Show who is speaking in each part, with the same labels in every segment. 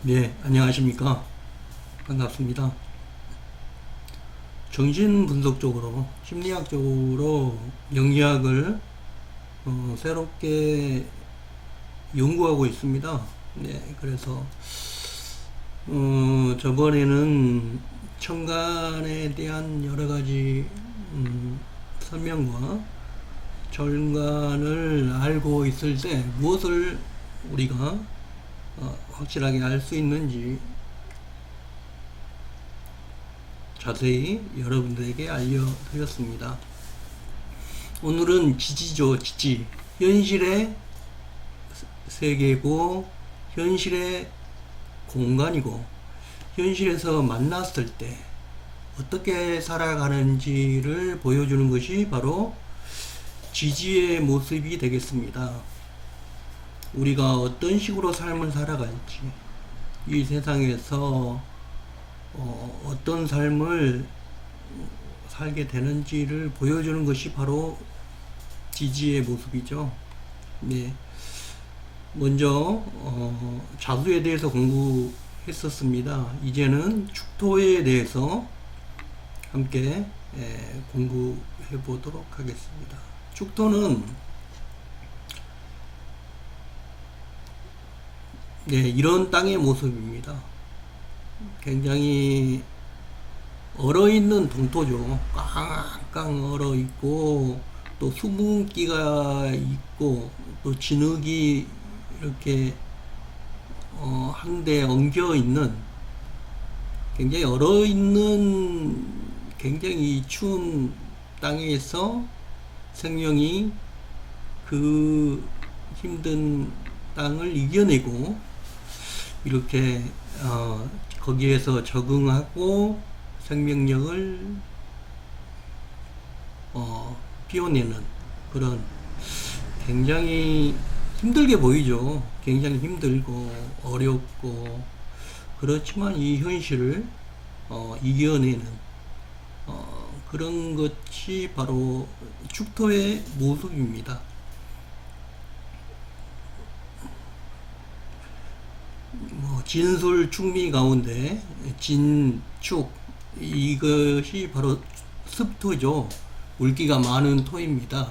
Speaker 1: 네, 안녕하십니까. 반갑습니다. 정신분석적으로, 심리학적으로 영리학을 새롭게 연구하고 있습니다. 네, 그래서 저번에는 청간에 대한 여러 가지 설명과 정관을 알고 있을 때 무엇을 우리가 확실하게 알 수 있는지 자세히 여러분들에게 알려드렸습니다. 오늘은 지지죠, 지지. 현실의 세계고, 현실의 공간이고, 현실에서 만났을 때 어떻게 살아가는지를 보여주는 것이 바로 지지의 모습이 되겠습니다. 우리가 어떤 식으로 삶을 살아갈지, 이 세상에서 어떤 삶을 살게 되는지를 보여주는 것이 바로 지지의 모습이죠. 네. 먼저 자수에 대해서 공부했었습니다. 이제는 축토에 대해서 함께 공부해 보도록 하겠습니다. 축토는 이런 땅의 모습입니다. 굉장히 얼어있는 동토죠. 깡깡 얼어있고, 또 수분기가 있고, 또 진흙이 이렇게 한데 엉겨있는, 굉장히 얼어있는, 굉장히 추운 땅에서 생명이 그 힘든 땅을 이겨내고 이렇게 거기에서 적응하고 생명력을 피워내는 그런, 굉장히 힘들게 보이죠. 굉장히 힘들고 어렵고, 그렇지만 이 현실을 이겨내는 그런 것이 바로 축토의 모습입니다. 진술 충미 가운데 진축, 이것이 바로 습토죠. 물기가 많은 토입니다.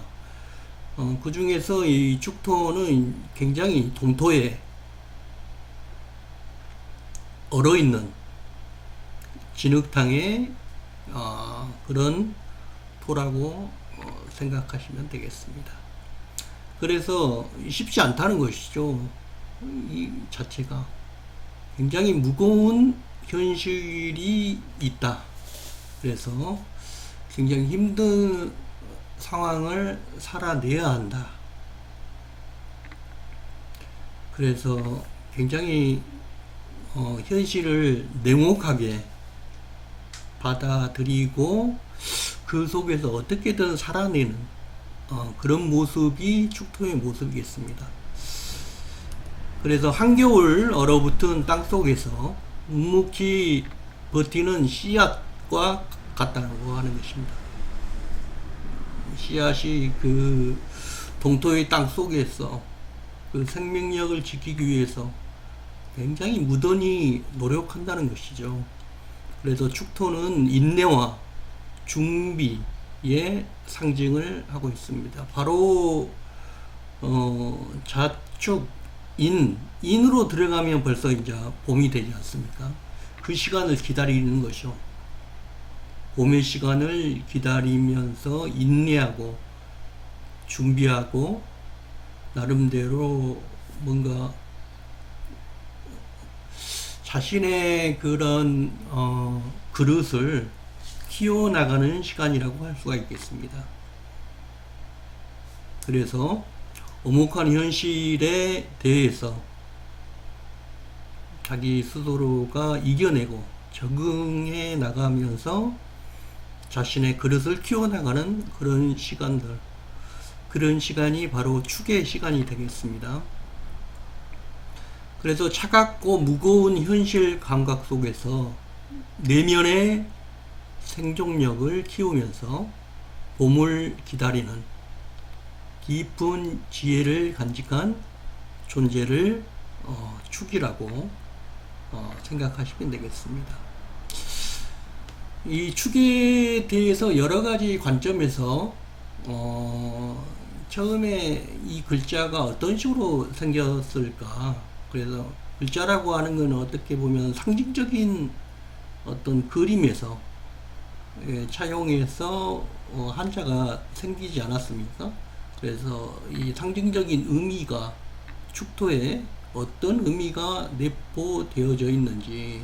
Speaker 1: 그 중에서 이 축토는 굉장히 동토에 얼어있는 진흙탕의 그런 토라고 생각하시면 되겠습니다. 그래서 쉽지 않다는 것이죠. 이 자체가 굉장히 무거운 현실이 있다. 그래서 굉장히 힘든 상황을 살아내야 한다. 그래서 굉장히 현실을 냉혹하게 받아들이고 그 속에서 어떻게든 살아내는 그런 모습이 축토의 모습이겠습니다. 그래서 한겨울 얼어붙은 땅 속에서 묵묵히 버티는 씨앗과 같다고 하는 것입니다. 씨앗이 그 동토의 땅 속에서 그 생명력을 지키기 위해서 굉장히 무던히 노력한다는 것이죠. 그래서 축토는 인내와 준비의 상징을 하고 있습니다. 바로 자축, 인으로 들어가면 벌써 이제 봄이 되지 않습니까? 그 시간을 기다리는 것이죠. 봄의 시간을 기다리면서 인내하고 준비하고 나름대로 뭔가 자신의 그런 그릇을 키워나가는 시간이라고 할 수가 있겠습니다. 그래서 엄혹한 현실에 대해서 자기 스스로가 이겨내고 적응해 나가면서 자신의 그릇을 키워나가는 그런 시간들, 그런 시간이 바로 축의 시간이 되겠습니다. 그래서 차갑고 무거운 현실 감각 속에서 내면의 생존력을 키우면서 봄을 기다리는 깊은 지혜를 간직한 존재를 축이라고 생각하시면 되겠습니다. 이 축에 대해서 여러 가지 관점에서 처음에 이 글자가 어떤 식으로 생겼을까? 그래서 글자라고 하는 건 어떻게 보면 상징적인 어떤 그림에서 차용해서 한자가 생기지 않았습니까? 그래서 이 상징적인 의미가 축토에 어떤 의미가 내포되어져 있는지,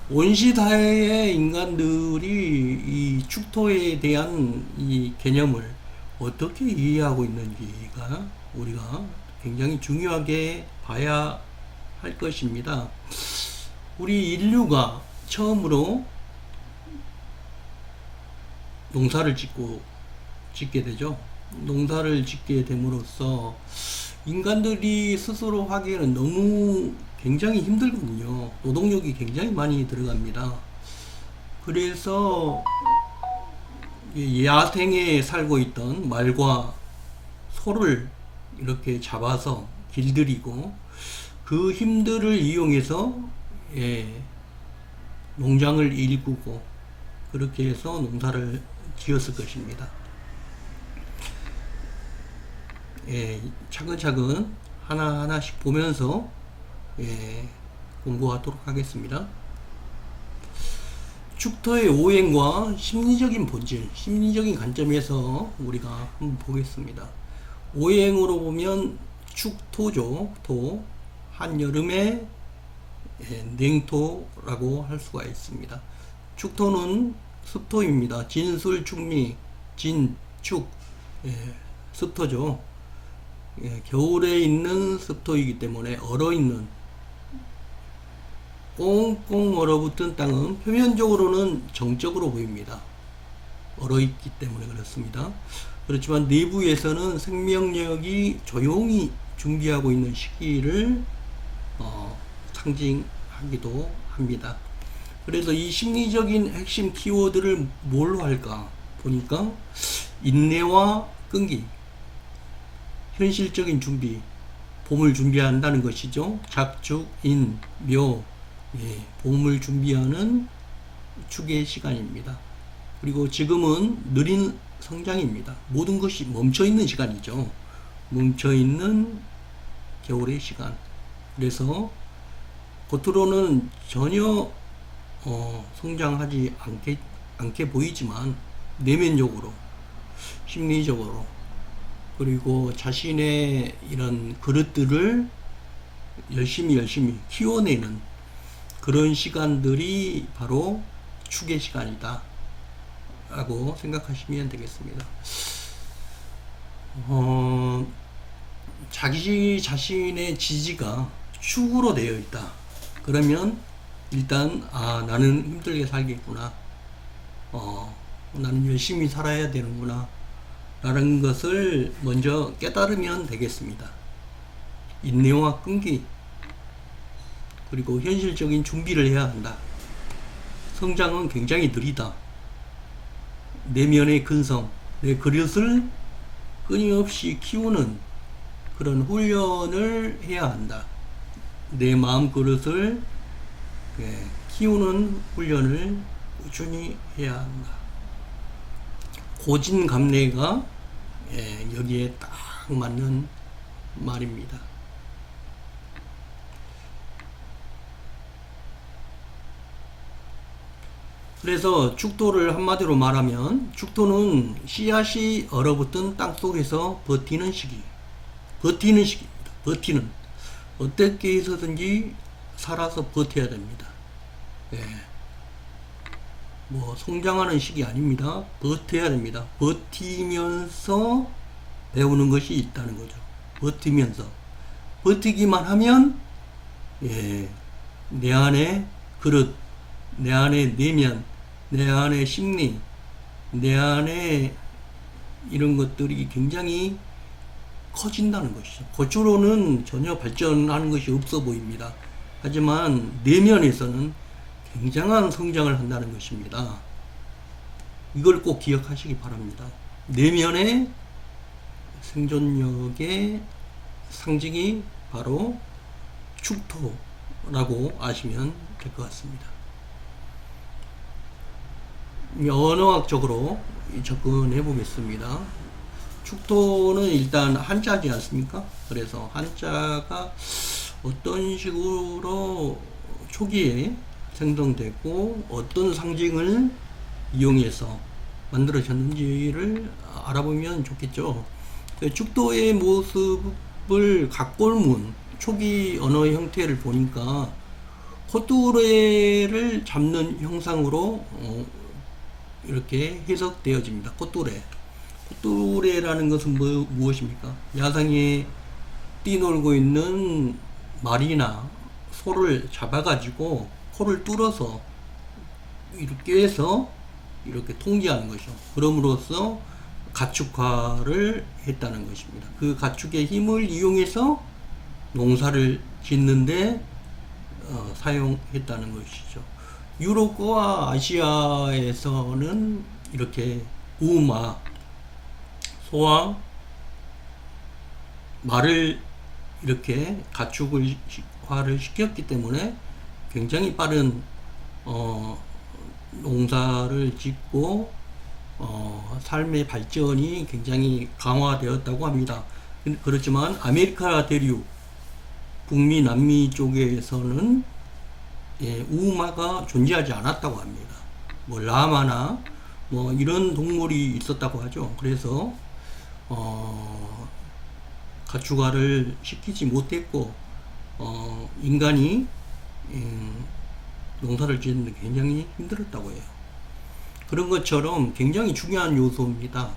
Speaker 1: 온시다의 인간들이 이 축토에 대한 이 개념을 어떻게 이해하고 있는지가 우리가 굉장히 중요하게 봐야 할 것입니다. 우리 인류가 처음으로 농사를 짓게 되죠. 농사를 짓게 됨으로써 인간들이 스스로 하기에는 너무 굉장히 힘들거든요. 노동력이 굉장히 많이 들어갑니다. 그래서 야생에 살고 있던 말과 소를 이렇게 잡아서 길들이고 그 힘들을 이용해서 농장을 일구고 그렇게 해서 농사를 지었을 것입니다. 차근차근 하나하나씩 보면서 공부하도록 하겠습니다. 축토의 오행과 심리적인 본질, 심리적인 관점에서 우리가 한번 보겠습니다. 오행으로 보면 축토죠. 토, 한여름의 냉토라고 할 수가 있습니다. 축토는 습토입니다. 진술, 축미, 진, 축, 습토죠. 겨울에 있는 습토이기 때문에 얼어있는, 꽁꽁 얼어붙은 땅은 표면적으로는 정적으로 보입니다. 얼어있기 때문에 그렇습니다. 그렇지만 내부에서는 생명력이 조용히 준비하고 있는 시기를 상징하기도 합니다. 그래서 이 심리적인 핵심 키워드를 뭘로 할까 보니까 인내와 끈기, 현실적인 준비, 봄을 준비한다는 것이죠. 작축, 인, 묘, 봄을 준비하는 축의 시간입니다. 그리고 지금은 느린 성장입니다. 모든 것이 멈춰있는 시간이죠. 멈춰있는 겨울의 시간. 그래서 겉으로는 전혀 성장하지 않게 보이지만 내면적으로, 심리적으로, 그리고 자신의 이런 그릇들을 열심히 키워내는 그런 시간들이 바로 축의 시간이다 라고 생각하시면 되겠습니다. 자기 자신의 지지가 축으로 되어 있다. 그러면 일단 나는 힘들게 살겠구나, 나는 열심히 살아야 되는구나 라는 것을 먼저 깨달으면 되겠습니다. 인내와 끈기, 그리고 현실적인 준비를 해야 한다. 성장은 굉장히 느리다. 내면의 근성, 내 그릇을 끊임없이 키우는 그런 훈련을 해야 한다. 내 마음 그릇을 키우는 훈련을 꾸준히 해야 한다. 고진감래가 여기에 딱 맞는 말입니다. 그래서 축토를 한마디로 말하면 축토는 씨앗이 얼어붙은 땅 속에서 버티는 시기입니다. 버티는 어떻게 해서든지 살아서 버텨야 됩니다. 뭐 성장하는 시기 아닙니다. 버텨야 됩니다. 버티면서 배우는 것이 있다는 거죠. 버티기만 하면 내 안에 그릇, 내 안에 내면, 내 안에 심리, 내 안에 이런 것들이 굉장히 커진다는 것이죠. 겉으로는 전혀 발전하는 것이 없어 보입니다. 하지만 내면에서는 굉장한 성장을 한다는 것입니다. 이걸 꼭 기억하시기 바랍니다. 내면의 생존력의 상징이 바로 라고 아시면 될 것 같습니다. 언어학적으로 접근해 보겠습니다. 축토는 일단 한자지 않습니까? 그래서 한자가 어떤 식으로 초기에 생성되고 어떤 상징을 이용해서 만들어졌는지를 알아보면 좋겠죠. 축토의 모습을 각골문 초기 언어 형태를 보니까 콧뚜레를 잡는 형상으로 이렇게 해석되어집니다. 콧뚜레. 콧뚜레라는 것은 무엇입니까? 야상에 뛰놀고 있는 말이나 소를 잡아가지고 코를 뚫어서 이렇게 해서 이렇게 통제하는 것이죠. 그럼으로써 가축화를 했다는 것입니다. 그 가축의 힘을 이용해서 농사를 짓는데 사용했다는 것이죠. 유럽과 아시아에서는 이렇게 우마, 소와 말을 이렇게 가축화를 시켰기 때문에 굉장히 빠른 농사를 짓고 삶의 발전이 굉장히 강화되었다고 합니다. 그렇지만 아메리카 대륙 북미 남미 쪽에서는 우마가 존재하지 않았다고 합니다. 뭐 라마나 뭐 이런 동물이 있었다고 하죠. 그래서 가축화를 시키지 못했고 인간이 농사를 짓는데 굉장히 힘들었다고 해요. 그런 것처럼 굉장히 중요한 요소입니다.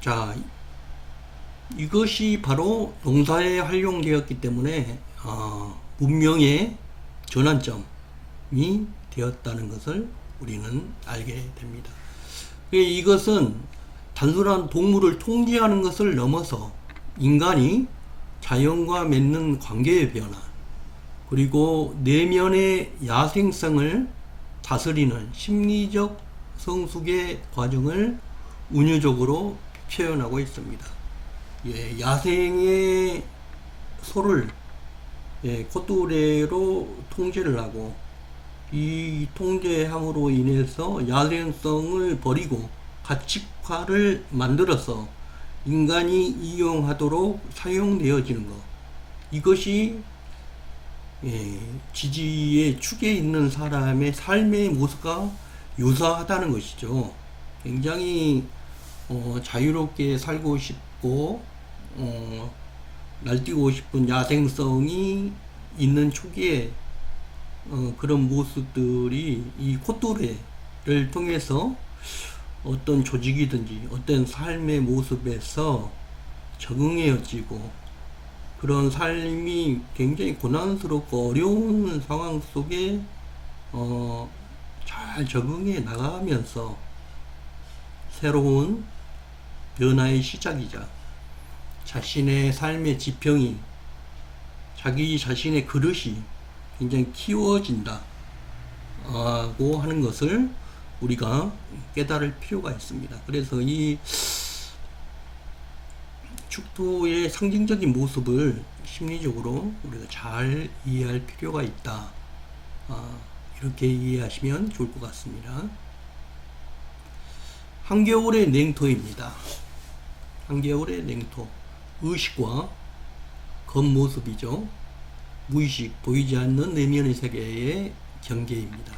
Speaker 1: 자, 이것이 바로 농사에 활용되었기 때문에 문명의 전환점이 되었다는 것을 우리는 알게 됩니다. 이것은 단순한 동물을 통제하는 것을 넘어서 인간이 자연과 맺는 관계의 변화, 그리고 내면의 야생성을 다스리는 심리적 성숙의 과정을 운유적으로 표현하고 있습니다. 야생의 소를 콧뚜레로 통제를 하고 이 통제함으로 인해서 야생성을 버리고 가축화를 만들어서 인간이 이용하도록 사용되어지는 것, 이것이 지지의 축에 있는 사람의 삶의 모습과 유사하다는 것이죠. 굉장히 자유롭게 살고 싶고 날뛰고 싶은 야생성이 있는 초기에 그런 모습들이 이 콧뚜레를 통해서 어떤 조직이든지 어떤 삶의 모습에서 적응해지고 그런 삶이 굉장히 고난스럽고 어려운 상황 속에 잘 적응해 나가면서 새로운 변화의 시작이자 자신의 삶의 지평이, 자기 자신의 그릇이 굉장히 키워진다 고 하는 것을 우리가 깨달을 필요가 있습니다. 그래서 이 축토의 상징적인 모습을 심리적으로 우리가 잘 이해할 필요가 있다. 이렇게 이해하시면 좋을 것 같습니다. 한겨울의 냉토입니다. 한겨울의 냉토. 의식과 겉모습이죠. 무의식, 보이지 않는 내면의 세계의 경계입니다.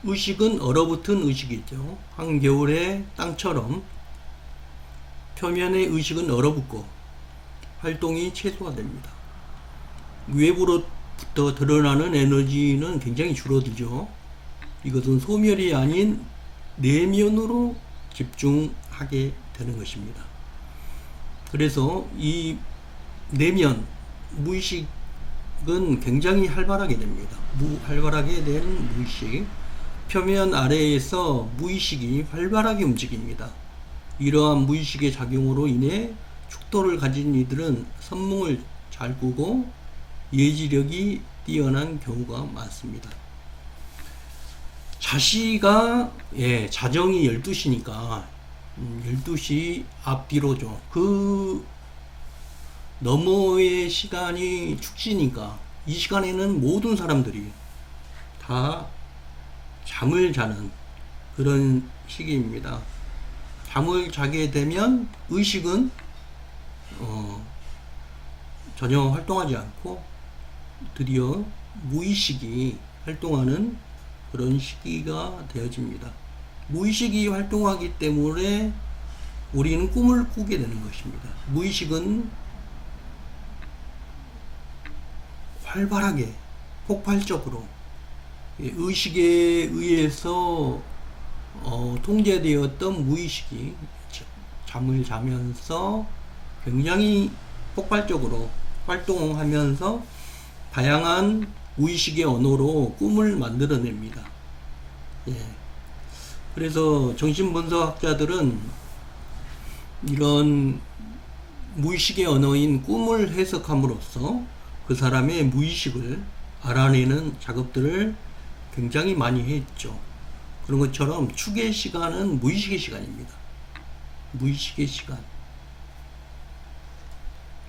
Speaker 1: 의식은 얼어붙은 의식이죠. 한겨울의 땅처럼 표면의 의식은 얼어붙고 활동이 최소화됩니다. 외부로부터 드러나는 에너지는 굉장히 줄어들죠. 이것은 소멸이 아닌 내면으로 집중하게 되는 것입니다. 그래서 이 내면, 무의식은 굉장히 활발하게 됩니다. 활발하게 된 무의식, 표면 아래에서 무의식이 활발하게 움직입니다. 이러한 무의식의 작용으로 인해 축토를 가진 이들은 선몽을 잘 꾸고 예지력이 뛰어난 경우가 많습니다. 자시가 자정이 12시니까 12시 앞뒤로죠. 그 너머의 시간이 축지니까 이 시간에는 모든 사람들이 다 잠을 자는 그런 시기입니다. 잠을 자게 되면 의식은 전혀 활동하지 않고 드디어 무의식이 활동하는 그런 시기가 되어집니다. 무의식이 활동하기 때문에 우리는 꿈을 꾸게 되는 것입니다. 무의식은 활발하게 폭발적으로 의식에 의해서 통제되었던 무의식이 잠을 자면서 굉장히 폭발적으로 활동하면서 다양한 무의식의 언어로 꿈을 만들어냅니다. 예. 그래서 정신분석학자들은 이런 무의식의 언어인 꿈을 해석함으로써 그 사람의 무의식을 알아내는 작업들을 굉장히 많이 했죠. 그런 것처럼 축의 시간은 무의식의 시간입니다. 무의식의 시간.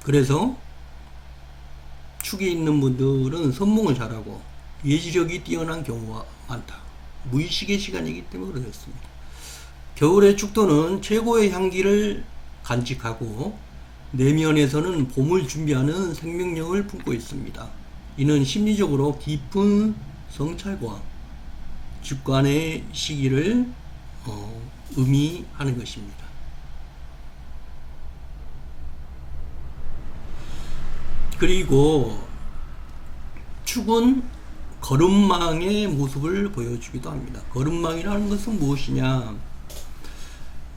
Speaker 1: 그래서 축이 있는 분들은 선몽을 잘하고 예지력이 뛰어난 경우가 많다. 무의식의 시간이기 때문에 그렇습니다. 겨울의 축토는 최고의 향기를 간직하고 내면에서는 봄을 준비하는 생명력을 품고 있습니다. 이는 심리적으로 깊은 성찰과 직관의 시기를 의미하는 것입니다. 그리고 축은 거름망의 모습을 보여주기도 합니다. 거름망이라는 것은 무엇이냐?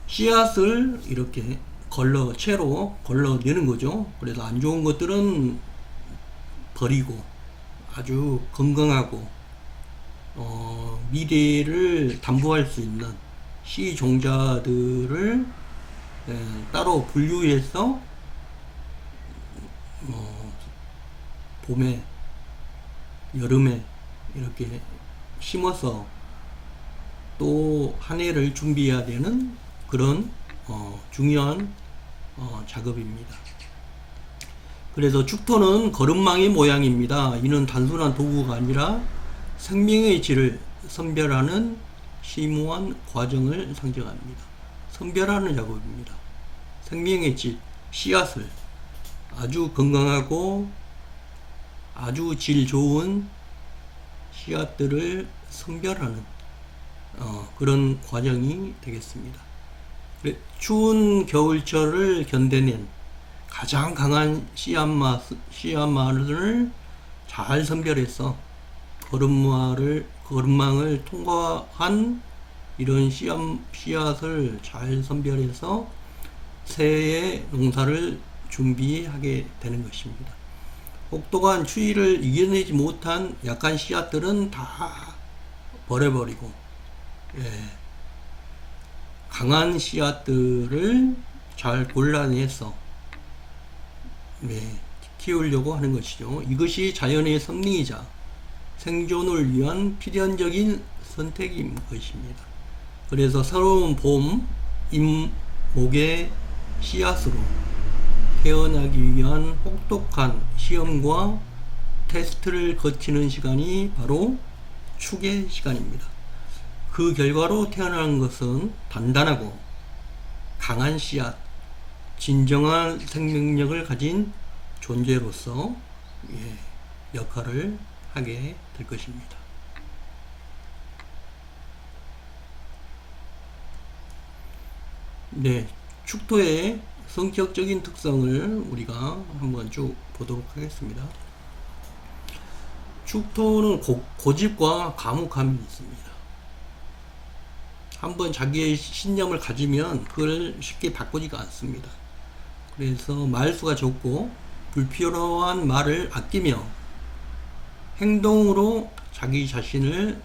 Speaker 1: 씨앗을 이렇게 채로 걸러내는 거죠. 그래서 안 좋은 것들은 버리고 아주 건강하고 미래를 담보할 수 있는 씨 종자들을 따로 분류해서 봄에 여름에 이렇게 심어서 또 한 해를 준비해야 되는 그런 중요한 작업입니다. 그래서 축토는 거름망의 모양입니다. 이는 단순한 도구가 아니라 생명의 질을 선별하는 심오한 과정을 상징합니다. 선별하는 작업입니다. 생명의 질, 씨앗을 아주 건강하고 아주 질 좋은 씨앗들을 선별하는 그런 과정이 되겠습니다. 추운 겨울철을 견뎌낸 가장 강한 씨앗만을 잘 선별해서 거름망을 통과한 이런 씨앗을 잘 선별해서 새해 농사를 준비하게 되는 것입니다. 혹독한 추위를 이겨내지 못한 약한 씨앗들은 다 버려버리고 강한 씨앗들을 잘 골라내서 키우려고 하는 것이죠. 이것이 자연의 섭리이자 생존을 위한 필연적인 선택인 것입니다. 그래서 새로운 봄 잎목의 씨앗으로 태어나기 위한 혹독한 시험과 테스트를 거치는 시간이 바로 축의 시간입니다. 그 결과로 태어나는 것은 단단하고 강한 씨앗, 진정한 생명력을 가진 존재로서 역할을 하게 될 것입니다. 축토의 성격적인 특성을 우리가 한번 쭉 보도록 하겠습니다. 축토는 고집과 과묵함이 있습니다. 한번 자기의 신념을 가지면 그걸 쉽게 바꾸지가 않습니다. 그래서 말수가 적고 불필요한 말을 아끼며 행동으로 자기 자신을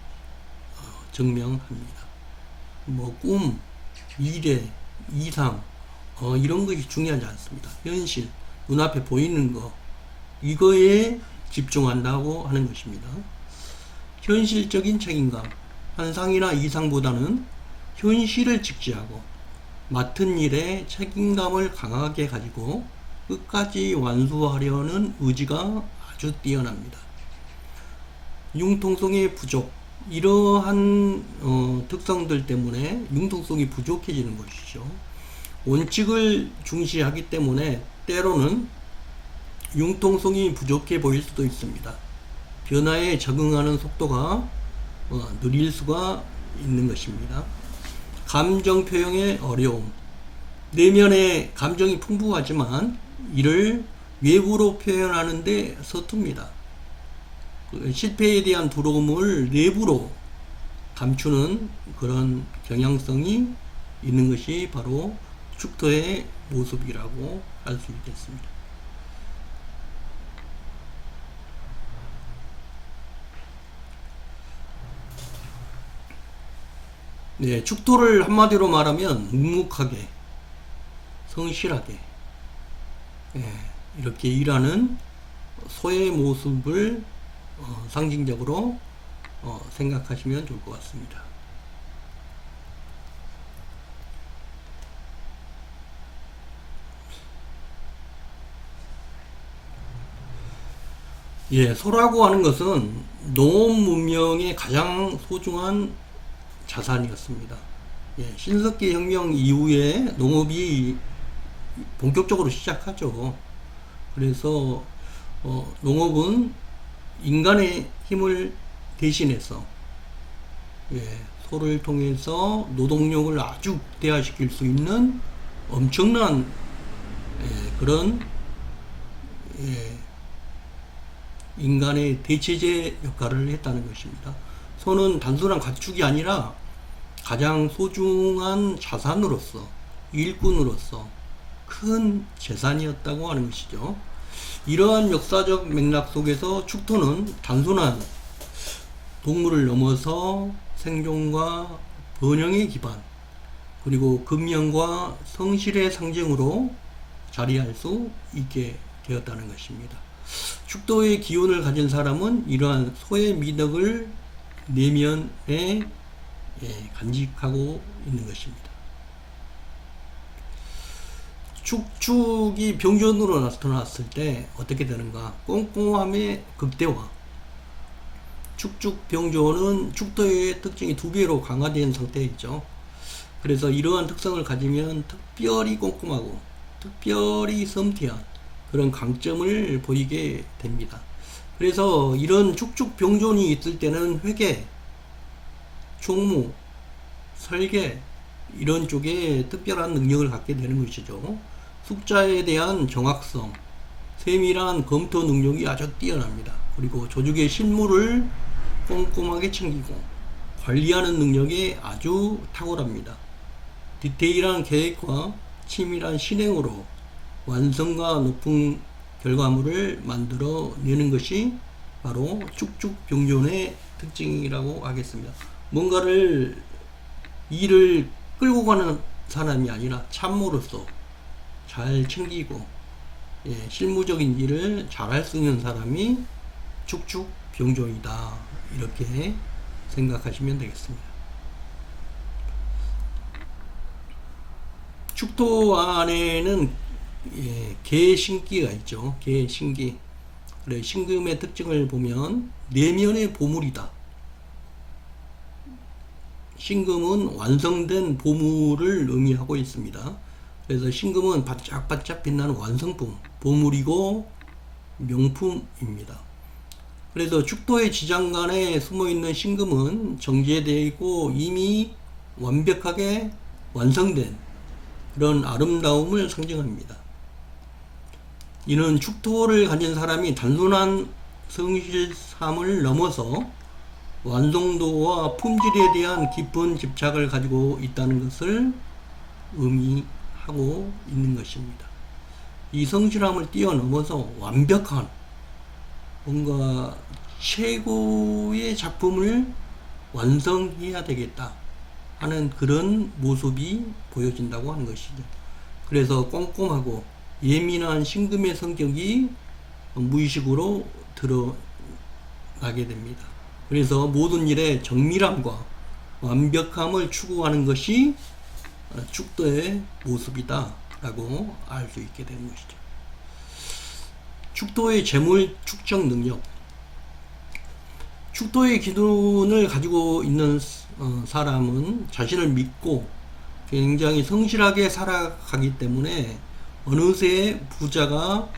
Speaker 1: 증명합니다. 꿈, 미래, 이상 이런 것이 중요하지 않습니다. 현실, 눈앞에 보이는 거 이거에 집중한다고 하는 것입니다. 현실적인 책임감, 환상이나 이상보다는 현실을 직시하고 맡은 일에 책임감을 강하게 가지고 끝까지 완수하려는 의지가 아주 뛰어납니다. 융통성의 부족, 이러한 특성들 때문에 융통성이 부족해지는 것이죠. 원칙을 중시하기 때문에 때로는 융통성이 부족해 보일 수도 있습니다. 변화에 적응하는 속도가 느릴 수가 있는 것입니다. 감정 표현의 어려움, 내면의 감정이 풍부하지만 이를 외부로 표현하는데 서툽니다. 실패에 대한 두려움을 내부로 감추는 그런 경향성이 있는 것이 바로 축토의 모습이라고 할 수 있겠습니다. 네, 축토를 한마디로 말하면 묵묵하게, 성실하게, 이렇게 일하는 소의 모습을 상징적으로 생각하시면 좋을 것 같습니다. 예, 소라고 하는 것은 농업 문명의 가장 소중한 자산이었습니다. 예, 신석기 혁명 이후에 농업이 본격적으로 시작하죠. 그래서 농업은 인간의 힘을 대신해서 소를 통해서 노동력을 아주 극대화시킬 수 있는 엄청난 그런 인간의 대체제 역할을 했다는 것입니다. 소는 단순한 가축이 아니라 가장 소중한 자산으로서, 일꾼으로서 큰 재산이었다고 하는 것이죠. 이러한 역사적 맥락 속에서 축토는 단순한 동물을 넘어서 생존과 번영의 기반, 그리고 근면과 성실의 상징으로 자리할 수 있게 되었다는 것입니다. 축토의 기운을 가진 사람은 이러한 소의 미덕을 내면에 간직하고 있는 것입니다. 축축이 병존으로 나타났을 때 어떻게 되는가? 꼼꼼함의 극대화. 축축 병존은 축토의 특징이 2배로 강화된 상태에 있죠. 그래서 이러한 특성을 가지면 특별히 꼼꼼하고 특별히 섬세한 그런 강점을 보이게 됩니다. 그래서 이런 축축 병존이 있을 때는 회계, 총무, 설계 이런 쪽에 특별한 능력을 갖게 되는 것이죠. 숫자에 대한 정확성, 세밀한 검토 능력이 아주 뛰어납니다. 그리고 조직의 실무를 꼼꼼하게 챙기고 관리하는 능력이 아주 탁월합니다. 디테일한 계획과 치밀한 실행으로 완성과 높은 결과물을 만들어내는 것이 바로 축축병존의 특징이라고 하겠습니다. 뭔가를 일을 끌고 가는 사람이 아니라 참모로서 잘 챙기고 실무적인 일을 잘할 수 있는 사람이 축축병존이다, 이렇게 생각하시면 되겠습니다. 축토 안에는 개신기가 있죠. 개신기. 그래, 신금의 특징을 보면 내면의 보물이다. 신금은 완성된 보물을 의미하고 있습니다. 그래서 신금은 반짝반짝 빛나는 완성품, 보물이고 명품입니다. 그래서 축토의 지장간에 숨어있는 신금은 정제되어 있고 이미 완벽하게 완성된 그런 아름다움을 상징합니다. 이는 축토를 가진 사람이 단순한 성실함을 넘어서 완성도와 품질에 대한 깊은 집착을 가지고 있다는 것을 의미하고 있는 것입니다. 이 성실함을 뛰어넘어서 완벽한 뭔가 최고의 작품을 완성해야 되겠다 하는 그런 모습이 보여진다고 하는 것이죠. 그래서 꼼꼼하고 예민한 신금의 성격이 무의식으로 드러나게 됩니다. 그래서 모든 일에 정밀함과 완벽함을 추구하는 것이 축토의 모습이다 라고 알 수 있게 되는 것이죠. 축토의 재물 축적 능력. 축토의 기운을 가지고 있는 사람은 자신을 믿고 굉장히 성실하게 살아가기 때문에 어느새 부자가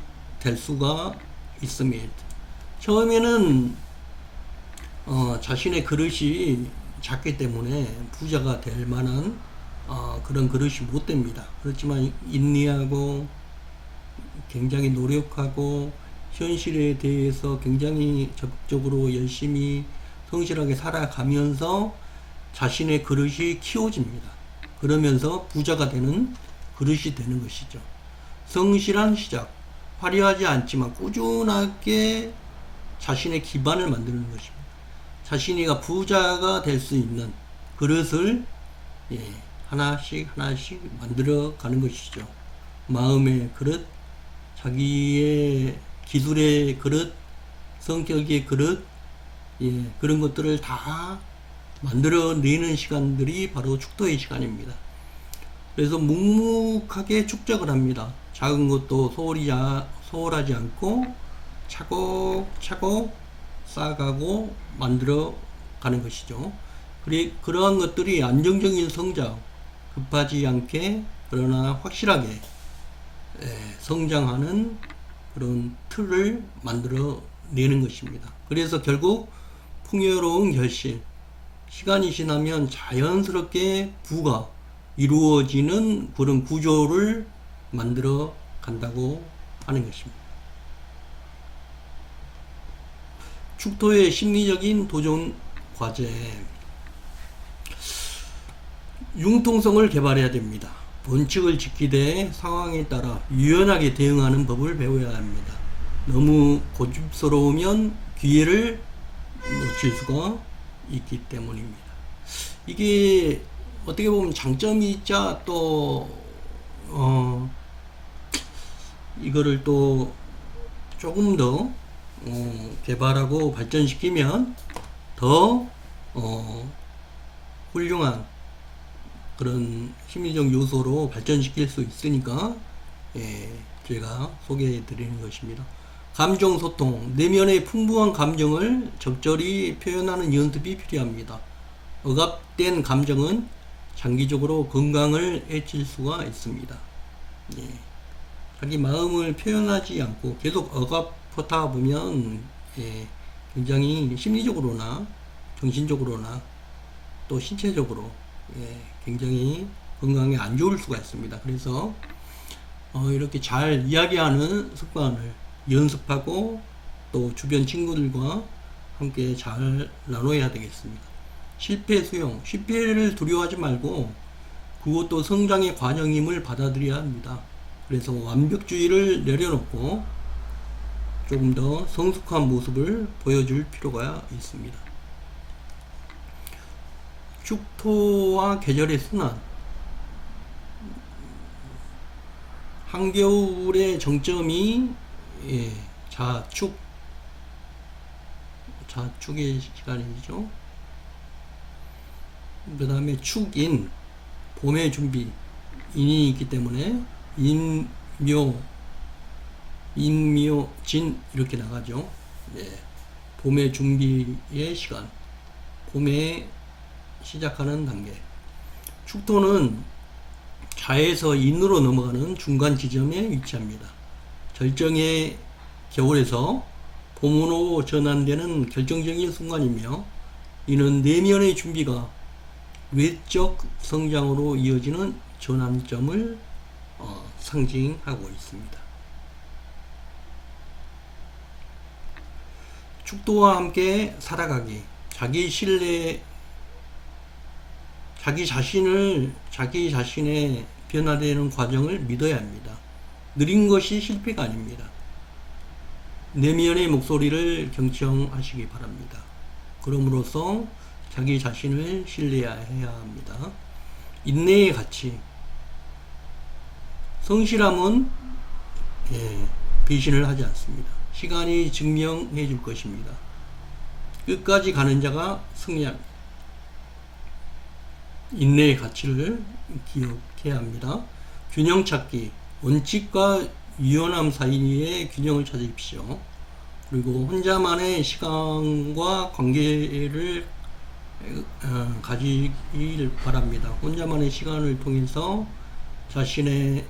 Speaker 1: 될 수가 있습니다. 처음에는 자신의 그릇이 작기 때문에 부자가 될 만한 그런 그릇이 못 됩니다. 그렇지만 인내하고 굉장히 노력하고 현실에 대해서 굉장히 적극적으로 열심히 성실하게 살아가면서 자신의 그릇이 키워집니다. 그러면서 부자가 되는 그릇이 되는 것이죠. 성실한 시작, 화려하지 않지만 꾸준하게 자신의 기반을 만드는 것입니다. 자신이가 부자가 될 수 있는 그릇을 하나씩 만들어 가는 것이죠. 마음의 그릇, 자기의 기술의 그릇, 성격의 그릇, 그런 것들을 다 만들어내는 시간들이 바로 축토의 시간입니다. 그래서 묵묵하게 축적을 합니다. 작은 것도 소홀하지 않고 차곡차곡 쌓아가고 만들어 가는 것이죠. 그러한 것들이 안정적인 성장, 급하지 않게 그러나 확실하게 성장하는 그런 틀을 만들어 내는 것입니다. 그래서 결국 풍요로운 결실, 시간이 지나면 자연스럽게 부가 이루어지는 그런 구조를 만들어 간다고 하는 것입니다. 축토의 심리적인 도전 과제. 융통성을 개발해야 됩니다. 원칙을 지키되 상황에 따라 유연하게 대응하는 법을 배워야 합니다. 너무 고집스러우면 기회를 놓칠 수가 있기 때문입니다. 이게 어떻게 보면 장점이 있자 또 이거를 또 조금 더 개발하고 발전시키면 더 훌륭한 그런 심리적 요소로 발전시킬 수 있으니까 제가 소개해 드리는 것입니다. 감정 소통, 내면의 풍부한 감정을 적절히 표현하는 연습이 필요합니다. 억압된 감정은 장기적으로 건강을 해칠 수가 있습니다. 자기 마음을 표현하지 않고 계속 억압하다 보면 굉장히 심리적으로나 정신적으로나 또 신체적으로 굉장히 건강에 안 좋을 수가 있습니다. 그래서 이렇게 잘 이야기하는 습관을 연습하고 또 주변 친구들과 함께 잘 나눠야 되겠습니다. 실패 수용, 실패를 두려워하지 말고 그것도 성장의 과정임을 받아들여야 합니다. 그래서 완벽주의를 내려놓고 조금 더 성숙한 모습을 보여줄 필요가 있습니다. 축토와 계절의 순환. 한겨울의 정점이 자축의 시간이죠. 그 다음에 축인, 봄의 준비, 인이 있기 때문에 인묘, 진 이렇게 나가죠. 봄의 준비의 시간, 봄에 시작하는 단계. 축토는 자에서 인으로 넘어가는 중간 지점에 위치합니다. 절정의 겨울에서 봄으로 전환되는 결정적인 순간이며 이는 내면의 준비가 외적 성장으로 이어지는 전환점을 상징하고 있습니다. 축토와 함께 살아가기. 자기 자신의 변화되는 과정을 믿어야 합니다. 느린 것이 실패가 아닙니다. 내면의 목소리를 경청하시기 바랍니다. 그럼으로써 자기 자신을 신뢰해야 합니다. 인내의 가치. 성실함은 배신을 하지 않습니다. 시간이 증명해 줄 것입니다. 끝까지 가는 자가 승리합니다. 인내의 가치를 기억해야 합니다. 균형 찾기. 원칙과 유연함 사이의 균형을 찾으십시오. 그리고 혼자만의 시간과 관계를 가지길 바랍니다. 혼자만의 시간을 통해서 자신의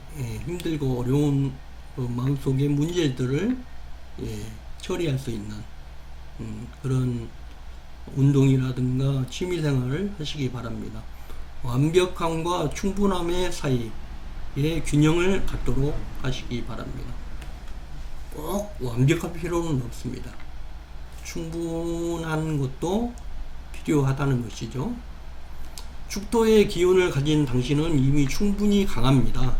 Speaker 1: 힘들고 어려운 마음속의 문제들을 처리할 수 있는 그런 운동이라든가 취미생활을 하시기 바랍니다. 완벽함과 충분함의 사이의 균형을 갖도록 하시기 바랍니다. 꼭 완벽할 필요는 없습니다. 충분한 것도 필요하다는 것이죠. 축토의 기운을 가진 당신은 이미 충분히 강합니다.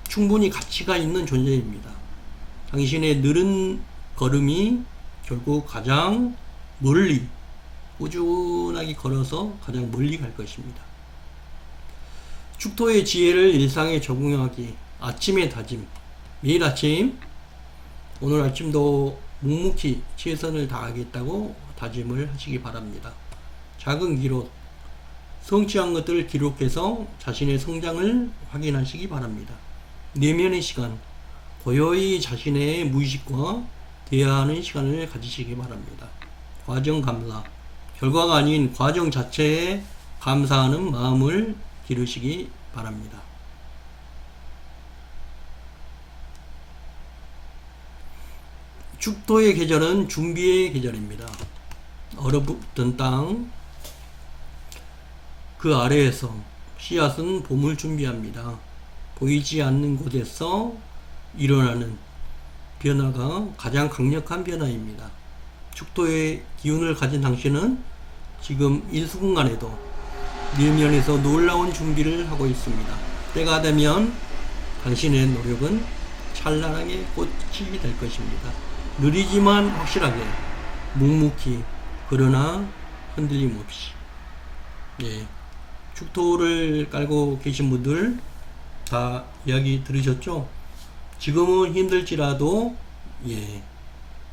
Speaker 1: 충분히 가치가 있는 존재입니다. 당신의 느린 걸음이 결국 가장 멀리, 꾸준하게 걸어서 가장 멀리 갈 것입니다. 축토의 지혜를 일상에 적용하기, 아침의 다짐. 매일 아침, 오늘 아침도 묵묵히 최선을 다하겠다고 다짐을 하시기 바랍니다. 작은 기록, 성취한 것들을 기록해서 자신의 성장을 확인하시기 바랍니다. 내면의 시간, 고요히 자신의 무의식과 대화하는 시간을 가지시기 바랍니다. 과정 감사, 결과가 아닌 과정 자체에 감사하는 마음을 기르시기 바랍니다. 축토의 계절은 준비의 계절입니다. 얼어붙은 땅, 그 아래에서 씨앗은 봄을 준비합니다. 보이지 않는 곳에서 일어나는 변화가 가장 강력한 변화입니다. 축토의 기운을 가진 당신은 지금 이 순간에도 내면에서 놀라운 준비를 하고 있습니다. 때가 되면 당신의 노력은 찬란하게 꽃이 될 것입니다. 느리지만 확실하게, 묵묵히, 그러나 흔들림 없이. 축토를 깔고 계신 분들 다 이야기 들으셨죠? 지금은 힘들지라도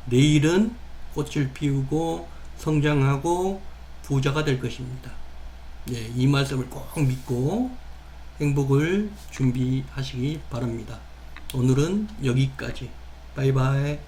Speaker 1: 내일은 꽃을 피우고 성장하고 부자가 될 것입니다. 이 말씀을 꼭 믿고 행복을 준비하시기 바랍니다. 오늘은 여기까지. 바이바이.